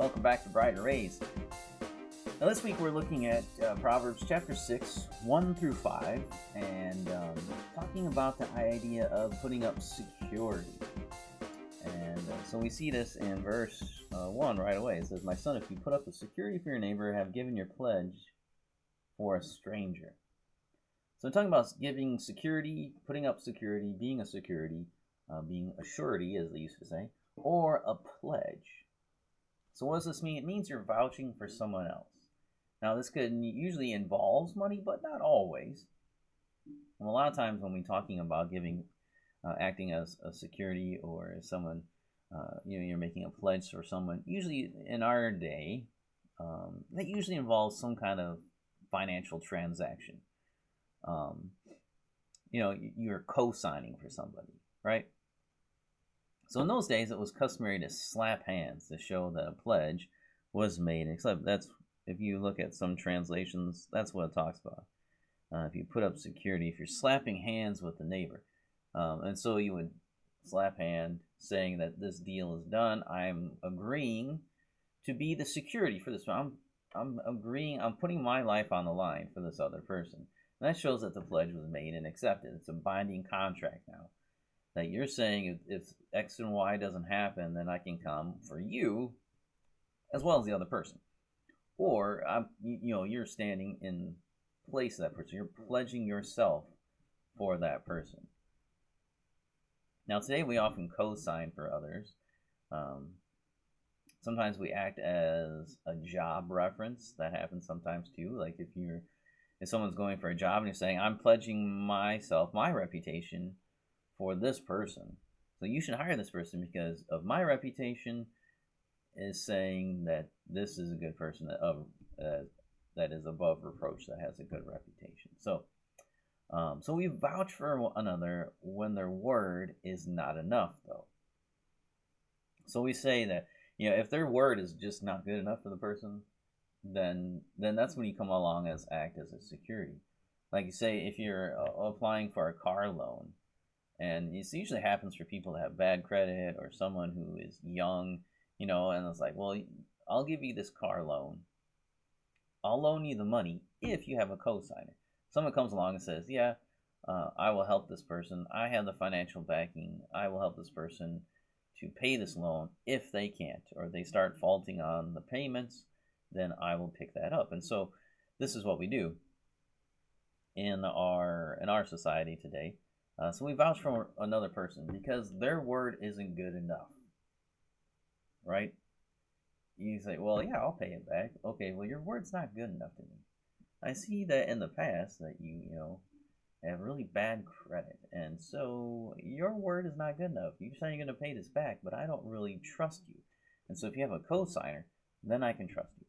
welcome back to Brighter Rays. Now this week we're looking at Proverbs chapter 6, 1 through 5, and talking about the idea of putting up security. And so we see this in verse 1 right away. It says, "My son, if you put up a security for your neighbor, have given your pledge for a stranger." So I'm talking about giving security, putting up security, being a security, being a surety, as they used to say, or a pledge. So what does this mean? It means you're vouching for someone else. Now this could usually involves money, but not always. And a lot of times when we're talking about giving, acting as a security or as someone, you're making a pledge for someone. Usually in our day, that usually involves some kind of financial transaction. You're co-signing for somebody, right? So in those days, it was customary to slap hands to show that a pledge was made. Except that's, if you look at some translations, that's what it talks about. If you put up security, if you're slapping hands with the neighbor, and so you would slap hand saying that this deal is done. I'm agreeing to be the security for this. I'm agreeing. I'm putting my life on the line for this other person. And that shows that the pledge was made and accepted. It's a binding contract now. That you're saying if X and Y doesn't happen, then I can come for you as well as the other person. Or you're standing in place of that person. You're pledging yourself for that person. Now today we often co-sign for others. Sometimes we act as a job reference. That happens sometimes too. Like if someone's going for a job and you're saying, I'm pledging myself, my reputation for this person. So you should hire this person because of my reputation is saying that this is a good person that is above reproach, that has a good reputation. So we vouch for another when their word is not enough, though. So we say that, if their word is just not good enough for the person, then that's when you come along as act as a security. Like you say, if you're applying for a car loan, and it usually happens for people that have bad credit or someone who is young, and it's like, well, I'll give you this car loan. I'll loan you the money if you have a co-signer. Someone comes along and says, yeah, I will help this person. I have the financial backing. I will help this person to pay this loan. If they can't or they start faulting on the payments, then I will pick that up. And so this is what we do in our society today. So we vouch for another person because their word isn't good enough, right? You say, well, yeah, I'll pay it back. Okay, well, your word's not good enough to me. I see that in the past that you have really bad credit, and so your word is not good enough. You say you're going to pay this back, but I don't really trust you. And so if you have a co-signer, then I can trust you.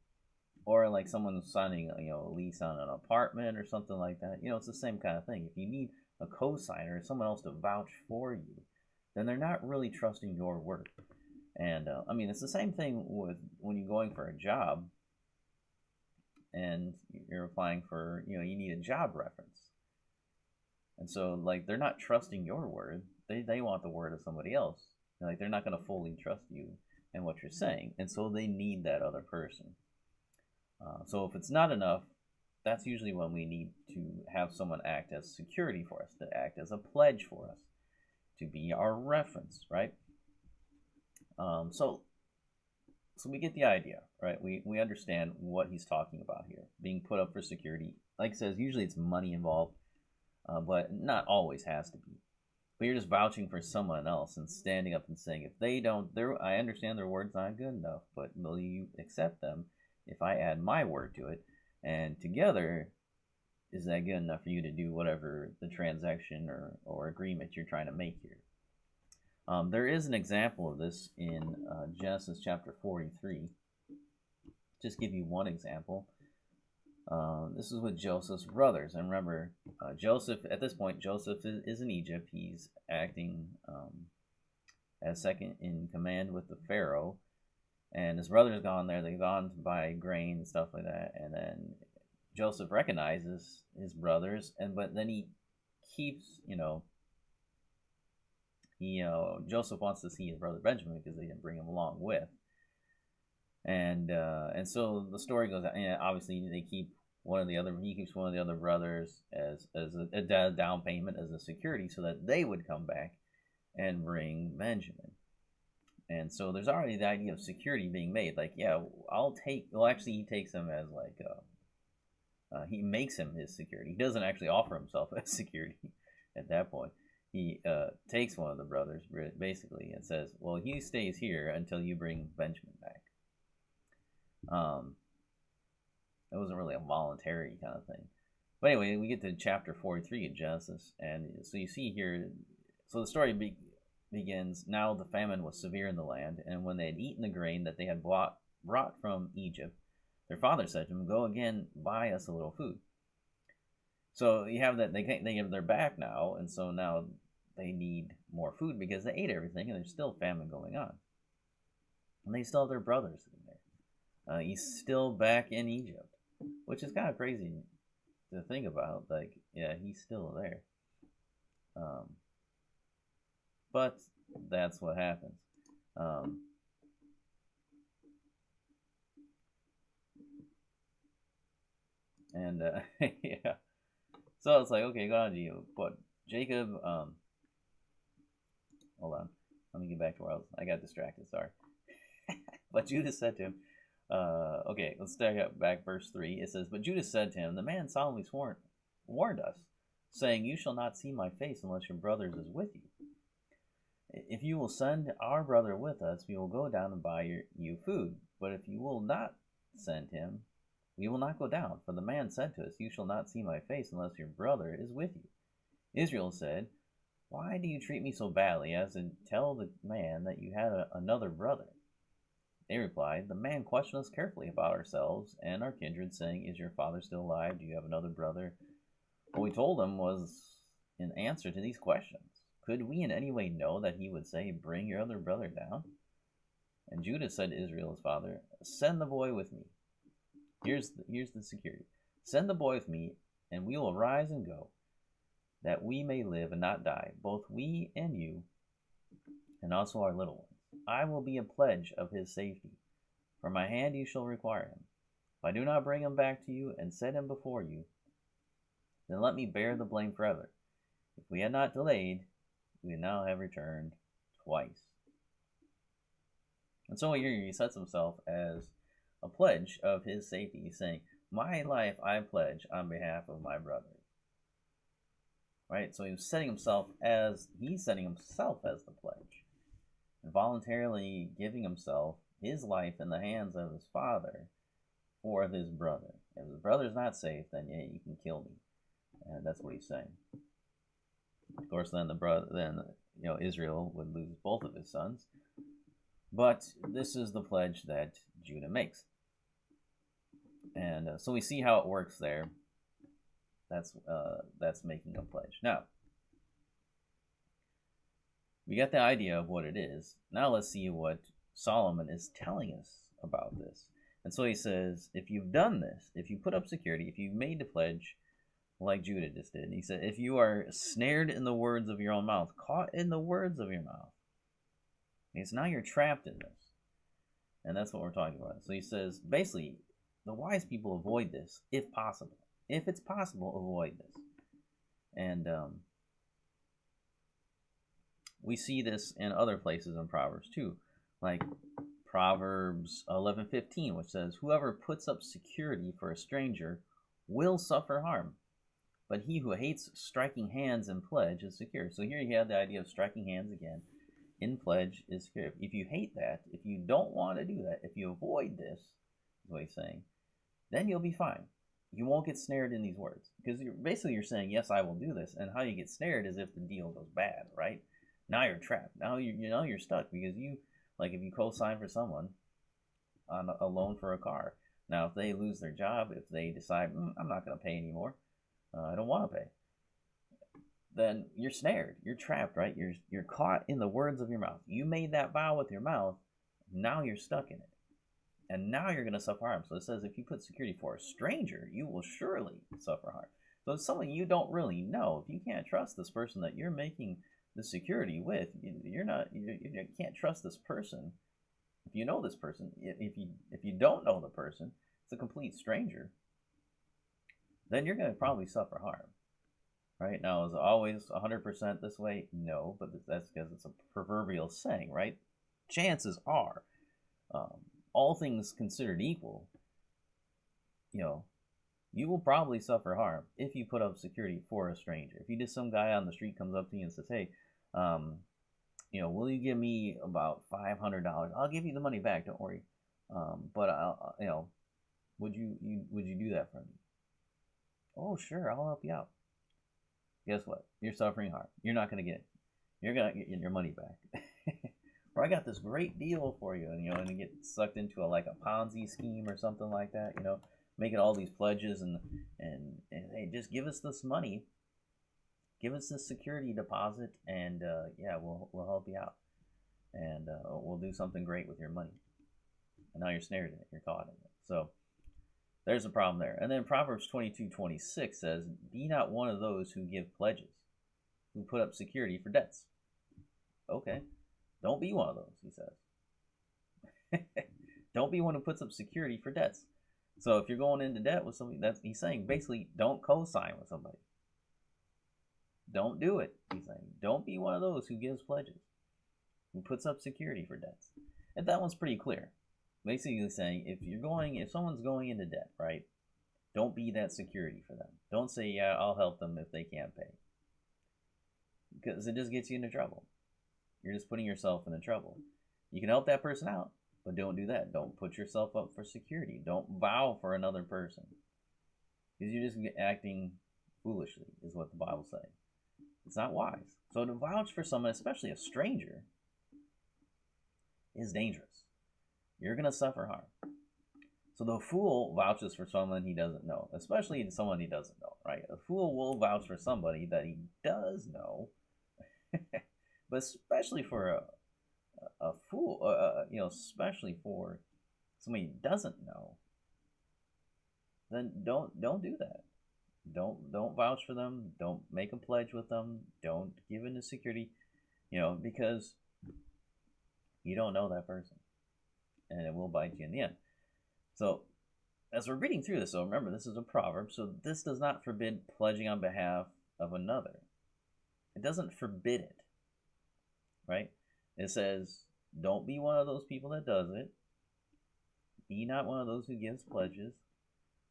Or like someone signing, a lease on an apartment or something like that. It's the same kind of thing. If you need a co-signer, someone else to vouch for you, then they're not really trusting your word. And it's the same thing with when you're going for a job and you're applying for, you need a job reference. And so like they're not trusting your word. They want the word of somebody else. Like they're not going to fully trust you and what you're saying. And so they need that other person. So if it's not enough, that's usually when we need to have someone act as security for us, to act as a pledge for us, to be our reference, right? So we get the idea, right? We understand what he's talking about here, being put up for security. Like it says, usually it's money involved, but not always has to be. But you're just vouching for someone else and standing up and saying, if they don't, I understand their word's not good enough, but will you accept them if I add my word to it? And together, is that good enough for you to do whatever the transaction or agreement you're trying to make here? There is an example of this in Genesis chapter 43. Just give you one example. This is with Joseph's brothers. And remember, Joseph, at this point, Joseph is in Egypt. He's acting as second in command with the Pharaoh. And his brother's gone there. They've gone to buy grain and stuff like that. And then Joseph recognizes his brothers, but then he keeps, Joseph wants to see his brother Benjamin because they didn't bring him along with. And so the story goes, and obviously they keep one of the other he keeps one of the other brothers as a down payment as a security so that they would come back and bring Benjamin. And so there's already the idea of security being made. Like, yeah, I'll take. Well, actually, he takes him as like he makes him his security. He doesn't actually offer himself as security at that point. He takes one of the brothers basically and says, "Well, he stays here until you bring Benjamin back." It wasn't really a voluntary kind of thing. But anyway, we get to chapter 43 of Genesis, and so you see here, so the story begins. Now the famine was severe in the land, and when they had eaten the grain that they had brought from Egypt, their father said to them, "Go again, buy us a little food." So you have that they're back now, and so now they need more food because they ate everything, and there's still famine going on, and they still have their brothers sitting there. He's still back in Egypt, which is kind of crazy to think about. Like, yeah, he's still there. But that's what happens. And yeah, so it's like, okay, go on to you. But Jacob, hold on, let me get back to where I got distracted. Sorry. But Judah said to him, okay, let's start back verse 3. It says, "But Judah said to him, the man solemnly warned us, saying, you shall not see my face unless your brother is with you. If you will send our brother with us, we will go down and buy you food. But if you will not send him, we will not go down. For the man said to us, you shall not see my face unless your brother is with you." Israel said, "Why do you treat me so badly as to tell the man that you had another brother?" They replied, "The man questioned us carefully about ourselves and our kindred, saying, is your father still alive? Do you have another brother?" What we told him was in answer to these questions. Could we in any way know that he would say, bring your other brother down? And Judah said to Israel, his father, "Send the boy with me." Here's the security. "Send the boy with me, and we will arise and go, that we may live and not die, both we and you, and also our little ones. I will be a pledge of his safety. From my hand you shall require him. If I do not bring him back to you and set him before you, then let me bear the blame forever. If we had not delayed, we would now have returned twice." And so here he sets himself as a pledge of his safety. He's saying, my life I pledge on behalf of my brother. Right? So he's setting himself as the pledge. And voluntarily giving himself, his life, in the hands of his father for his brother. If his brother's not safe, then yeah, you can kill me. And that's what he's saying. Of course, then Israel would lose both of his sons. But this is the pledge that Judah makes. And so we see how it works there. That's making a pledge. Now, we got the idea of what it is. Now let's see what Solomon is telling us about this. And so he says, if you've done this, if you put up security, if you've made the pledge like Judah just did, he said, if you are snared in the words of your own mouth, caught in the words of your mouth, means now you're trapped in this. And that's what we're talking about. So he says, basically, the wise people avoid this if possible. If it's possible, avoid this. And we see this in other places in Proverbs too, like Proverbs 11:15, which says, "Whoever puts up security for a stranger will suffer harm, but he who hates striking hands in pledge is secure." So here you have the idea of striking hands again. In pledge is secure. If you hate that, if you don't want to do that, if you avoid this, is what he's saying, then you'll be fine. You won't get snared in these words. Because you're saying, yes, I will do this. And how you get snared is if the deal goes bad, right? Now you're trapped. Now you're stuck because if you co-sign for someone on a loan for a car. Now, if they lose their job, if they decide, I'm not going to pay anymore, I don't want to pay, then you're snared. You're trapped, right? You're caught in the words of your mouth. You made that vow with your mouth. Now you're stuck in it. And now you're going to suffer harm. So it says, if you put security for a stranger, you will surely suffer harm. So it's someone you don't really know. If you can't trust this person that you're making the security with, you can't trust this person if you know this person, if you don't know the person, it's a complete stranger, then you're going to probably suffer harm. Right? Now, is it always 100% this way? No, but that's because it's a proverbial saying, right? Chances are, all things considered equal, you know, you will probably suffer harm if you put up security for a stranger. If you just some guy on the street comes up to you and says, "Hey, will you give me about $500? I'll give you the money back. Don't worry. But would you do that for me? Oh, sure, I'll help you out. Guess what? You're suffering harm. You're not going to get it. You're going to get your money back. Or I got this great deal for you, and and you get sucked into a Ponzi scheme or something like that. Making all these pledges and hey, just give us this money, give us this security deposit, and we'll help you out, and we'll do something great with your money. And now you're snared in it. You're caught in it. So there's a problem there. And then Proverbs 22:26 says, "Be not one of those who give pledges, who put up security for debts." Okay, don't be one of those, he says. Don't be one who puts up security for debts. So if you're going into debt with somebody, he's saying basically don't co-sign with somebody. Don't do it, he's saying. Don't be one of those who gives pledges, who puts up security for debts. And that one's pretty clear. Basically saying if someone's going into debt, right, don't be that security for them. Don't say, yeah, I'll help them if they can't pay. Because it just gets you into trouble. You're just putting yourself into trouble. You can help that person out, but don't do that. Don't put yourself up for security. Don't vow for another person. Because you're just acting foolishly, is what the Bible's saying. It's not wise. So to vouch for someone, especially a stranger, is dangerous. You're going to suffer harm. So the fool vouches for someone he doesn't know, especially someone he doesn't know, right? A fool will vouch for somebody that he does know, but especially for a fool, especially for somebody he doesn't know, then don't do that. Don't vouch for them. Don't make a pledge with them. Don't give into security, because you don't know that person, and it will bite you in the end. So, as we're reading through this, so remember, this is a proverb, so this does not forbid pledging on behalf of another. It doesn't forbid it, right? It says, don't be one of those people that does it. Be not one of those who gives pledges,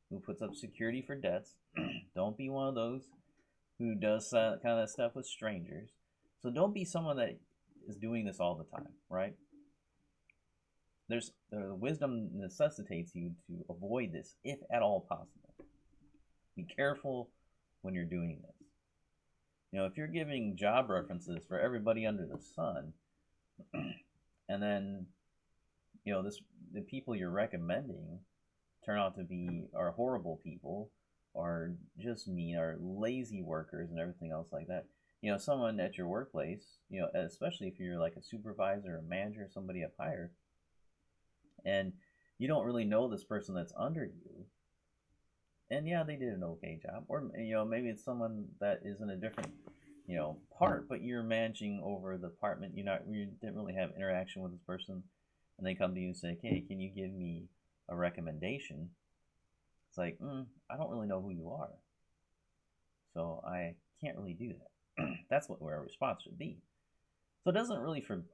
who puts up security for debts. Don't be one of those who does that kind of stuff with strangers. So don't be someone that is doing this all the time, right? The wisdom necessitates you to avoid this if at all possible. Be careful when you're doing this. If you're giving job references for everybody under the sun, and then the people you're recommending turn out to are horrible people, or just mean, or lazy workers and everything else like that. Someone at your workplace, especially if you're like a supervisor, a manager, somebody up higher, and you don't really know this person that's under you, and yeah, they did an okay job, or maybe it's someone that is in a different part, but you're managing over the department. You didn't really have interaction with this person, and they come to you and say, "Hey, can you give me a recommendation?" It's like, I don't really know who you are, so I can't really do that. That's where our response should be. So it doesn't really forbid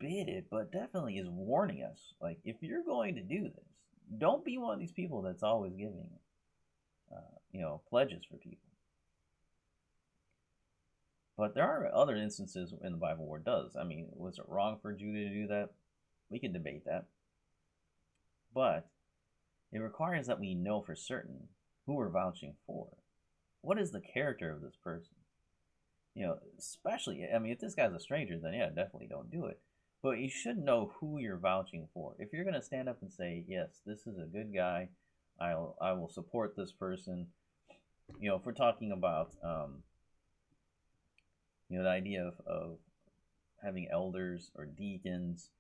it, but definitely is warning us. Like, if you're going to do this, don't be one of these people that's always giving, pledges for people. But there are other instances in the Bible where it does. I mean, was it wrong for Judah to do that? We can debate that. But it requires that we know for certain who we're vouching for. What is the character of this person? Especially, if this guy's a stranger, then yeah, definitely don't do it. But you should know who you're vouching for. If you're going to stand up and say, yes, this is a good guy, I will support this person. If we're talking about, the idea of having elders or deacons,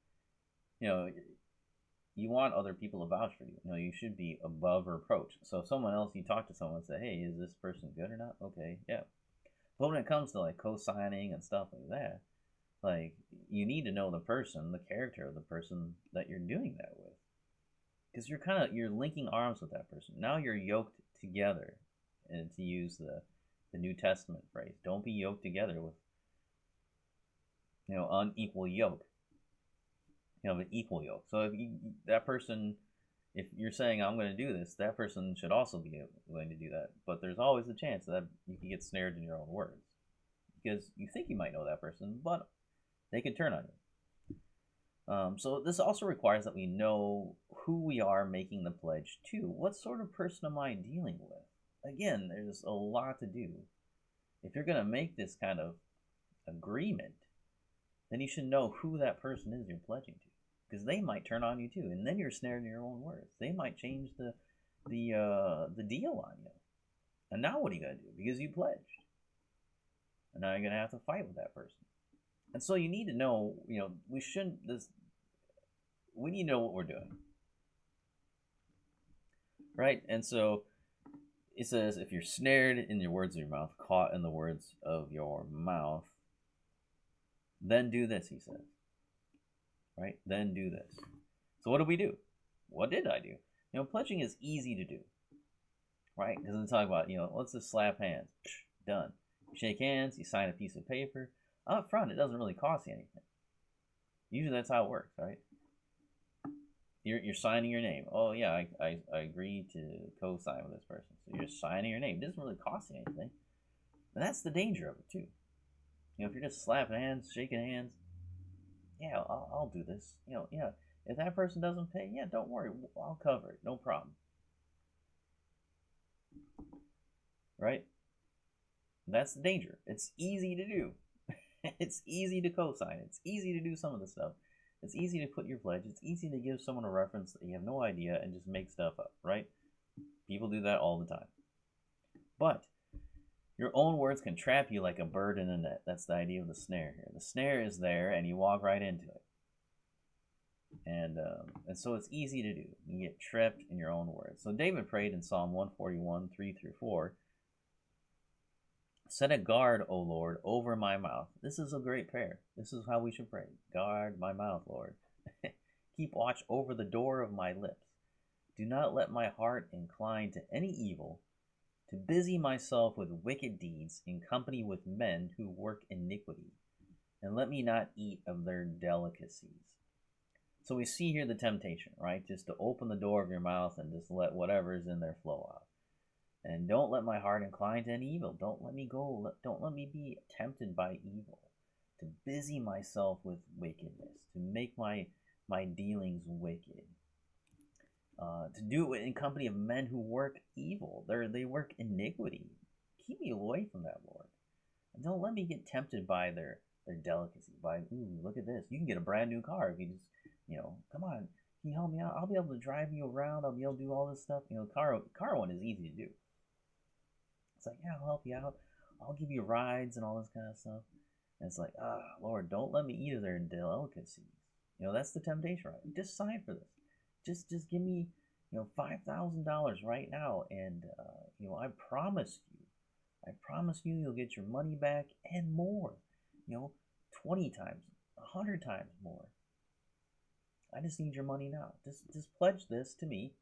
you want other people to vouch for you. You should be above reproach. So if someone else, you talk to someone and say, hey, is this person good or not? Okay, yeah. But when it comes to like co-signing and stuff like that, Like, you need to know the person, the character of the person that you're doing that with, because you're linking arms with that person. Now you're yoked together, and to use the New Testament phrase, don't be yoked together with unequal yoke. You have an equal yoke. So if that person, if you're saying I'm going to do this, that person should also be willing to do that. But there's always a chance that you can get snared in your own words, because you think you might know that person, but they could turn on you. So this also requires that we know who we are making the pledge to. What sort of person am I dealing with? Again, there's a lot to do. If you're going to make this kind of agreement, then you should know who that person is you're pledging to, because they might turn on you too, and then you're snared in your own words. They might change the deal on you, and now what are you going to do? Because you pledged, and now you're going to have to fight with that person. And so you need to know, we need to know what we're doing, right? And so it says, if you're snared in your words of your mouth, caught in the words of your mouth, then do this, he says. Right? Then do this. So what do we do? What did I do? Pledging is easy to do. Right? Because we talk about, let's just slap hands. Done. You shake hands, you sign a piece of paper. Up front, it doesn't really cost you anything. Usually that's how it works, right? You're signing your name. Oh yeah, I agree to co-sign with this person. So you're signing your name. It doesn't really cost you anything. And that's the danger of it too. If you're just slapping hands, shaking hands, yeah, I'll do this. If that person doesn't pay, yeah, don't worry, I'll cover it, no problem. Right? That's the danger. It's easy to do. It's easy to co-sign. It's easy to do some of the stuff. It's easy to put your pledge. It's easy to give someone a reference that you have no idea and just make stuff up, right? People do that all the time. But your own words can trap you like a bird in a net. That's the idea of the snare here. The snare is there, and you walk right into it. And so it's easy to do. You get trapped in your own words. So David prayed in Psalm 141, 3 through 4. Set a guard, O Lord, over my mouth. This is a great prayer. This is how we should pray. Guard my mouth, Lord. Keep watch over the door of my lips. Do not let my heart incline to any evil, to busy myself with wicked deeds in company with men who work iniquity, and let me not eat of their delicacies. So we see here the temptation, right? Just to open the door of your mouth and just let whatever's in there flow out. And don't let my heart incline to any evil. Don't let me go. Don't let me be tempted by evil, to busy myself with wickedness, to make my dealings wicked. To do it in company of men who work evil. They work iniquity. Keep me away from that, Lord. And don't let me get tempted by their delicacy. By, look at this. You can get a brand new car if you just, come on, can you help me out? I'll be able to drive you around. I'll be able to do all this stuff. Car one is easy to do. It's like, yeah, I'll help you out. I'll give you rides and all this kind of stuff. And it's like, Lord, don't let me eat of their delicacies. That's the temptation, right? Just sign for this. Just give me, $5,000 right now, and I promise you, you'll get your money back and more. 20 times, 100 times more. I just need your money now. Just pledge this to me,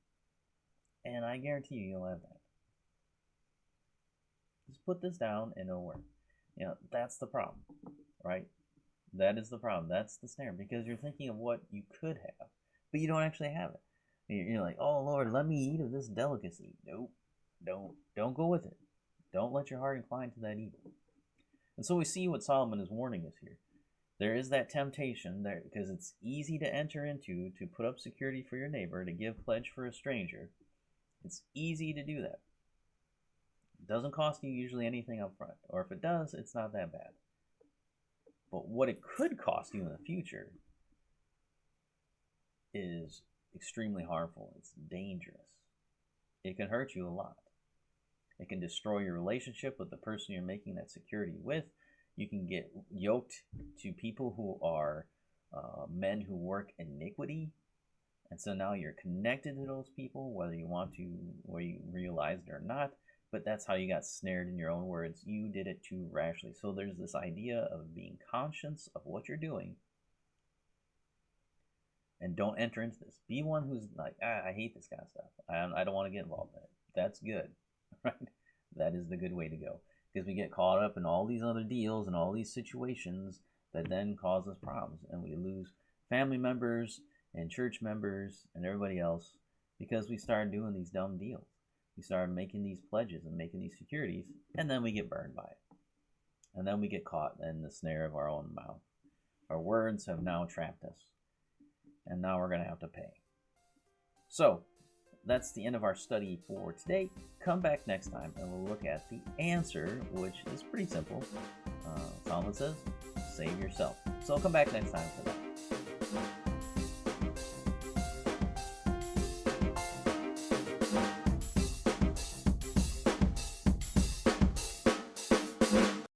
and I guarantee you'll have that. Just put this down and it'll work. That's the problem, right? That is the problem. That's the snare, because you're thinking of what you could have, but you don't actually have it. You're like, oh Lord, let me eat of this delicacy. Nope, don't go with it. Don't let your heart incline to that evil. And so we see what Solomon is warning us here. There is that temptation there, because it's easy to enter into, to put up security for your neighbor, to give pledge for a stranger. It's easy to do that. It doesn't cost you usually anything up front, or if it does, it's not that bad. But what it could cost you in the future is extremely harmful. It's dangerous. It can hurt you a lot. It can destroy your relationship with the person you're making that security with. You can get yoked to people who are men who work iniquity. And so now you're connected to those people, whether you realize it or not. But that's how you got snared in your own words. You did it too rashly. So there's this idea of being conscious of what you're doing, and don't enter into this. Be one who's like, I hate this kind of stuff. I don't want to get involved in it. That's good, right? That is the good way to go, because we get caught up in all these other deals and all these situations that then cause us problems, and we lose family members and church members and everybody else because we started doing these dumb deals. We started making these pledges and making these securities, and then we get burned by it. And then we get caught in the snare of our own mouth. Our words have now trapped us, and now we're going to have to pay. So, that's the end of our study for today. Come back next time, and we'll look at the answer, which is pretty simple. Talmud says, save yourself. So come back next time for that.